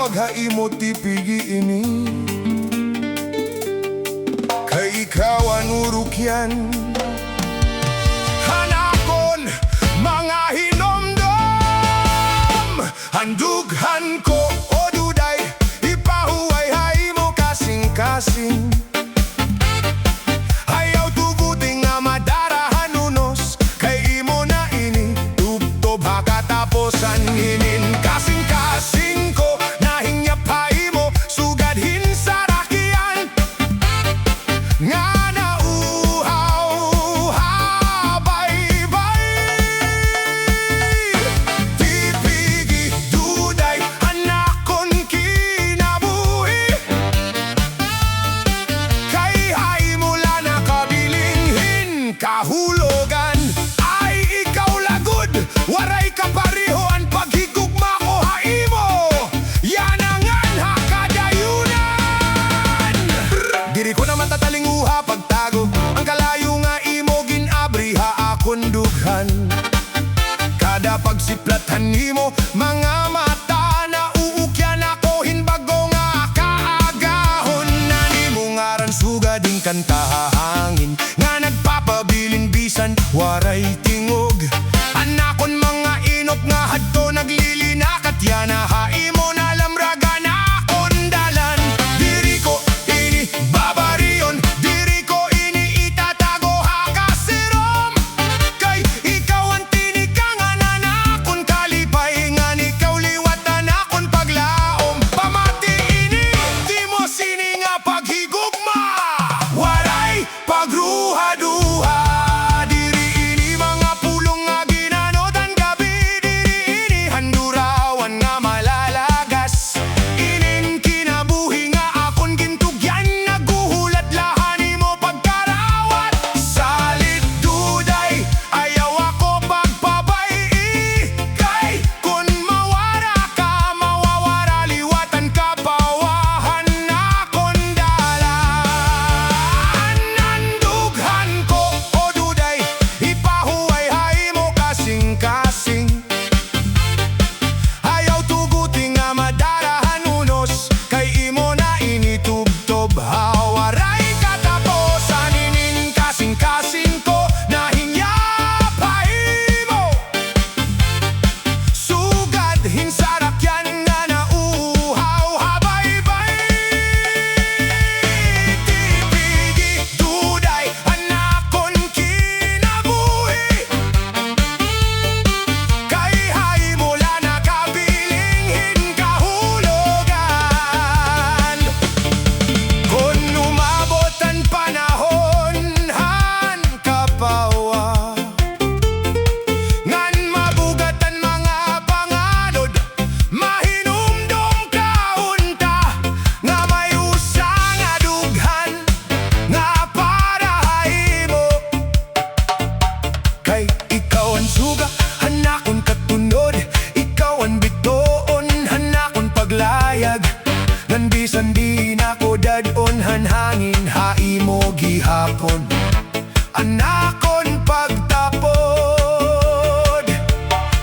tawag haimo tipigi ini. Kay ikaw ang urukyan, hanakon mga hinomdom. Handughan ko o duday, ipahuay haimo kasing-kasing. Ayaw tuguting nga madarahan unos, kay imo na ini tubtob hakataposan hinin. Kasing-kasing ko nahingyap haimo, sugadhin sa rakyan nga nauhaw habaybay. Tipigi duday anakon kinabuhi, kay haimo la nakabilinghin kahulogan. Ay ikaw lagod, waray kaparihoan paghigugma ko haimo. Yanangan hakadayunan. Diri ko naman tatalinguha pagtago, ang kalayo nga imo ginabri ha akon dughan. Kada pagsiplathan nimo mga mata na uukyan ako hinbago nga kaagahon. Na nimo ngaran sugading kantahangin nga nagpapabilin bisan waray tingog. Anakon mga inop nga hadto naglilinakat yana haimo na lamragan akon dalan. Diri ko ini babariyon, diri ko ini itatago hakasirom. Kay ikaw ang tinikangan anakon kalipay, nga ikaw liwatan akon paglaom. Pamati ini di mo sini nga paghigugma, waray pagruha-duha. Diri ini mga pulong nga ginanodan gabi, diri ini handurawan nga malalagas. Inin kinabuhi nga akon gintugyan, naguhulat lahani mo pagkarawat. Salit duday, ayaw ako pagpabay. Kay kun mawara ka, mawawara liwatan ka, pawahan akon dalan. Nandughan ko o duday, ipahuay haimo kasing-kasing. Ayaw tuguting nga madarahan unos, kay imo na initubtob hawaray kataposan inin. Kasing-kasing ko nahingyap haimo, sugadhin sa rakyan nga nauhaw habaybay. Tipigi duday anakon kinabuhi, kay haimo la nakabilinghin kahulogan. Kung umabot ang panahon han kapawa, ngan mabugatan mga panganod, mahinumdom kaunta nga may usa nga dughan nga para haimo. Kay ikaw ang suga hanakon katunod, ikaw ang bitoon hanakon paglayag. Ngan bisan di nako dadon hanhangin haimo gihapon, anakon pagtapod.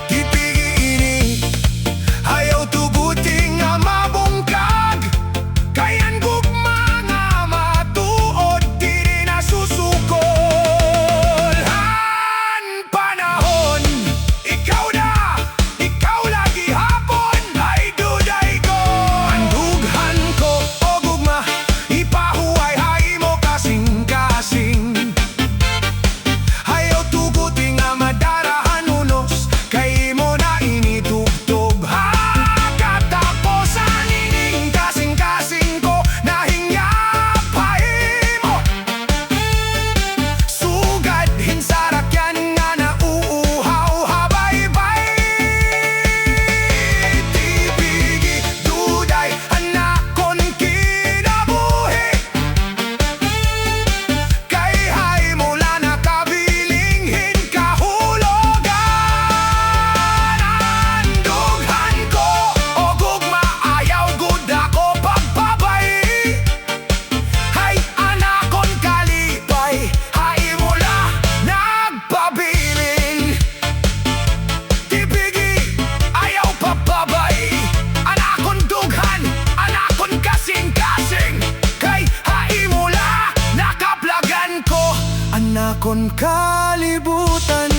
Tipigi ini ayaw tuguting nga mabungkag, kay ang gugma nga matuod diri nasusukol. Han panahon, ikaw lagi hapon, ay duday ko. Handughan ko o gugma, ipahuay haimo kasing-kasing. akon kalibutan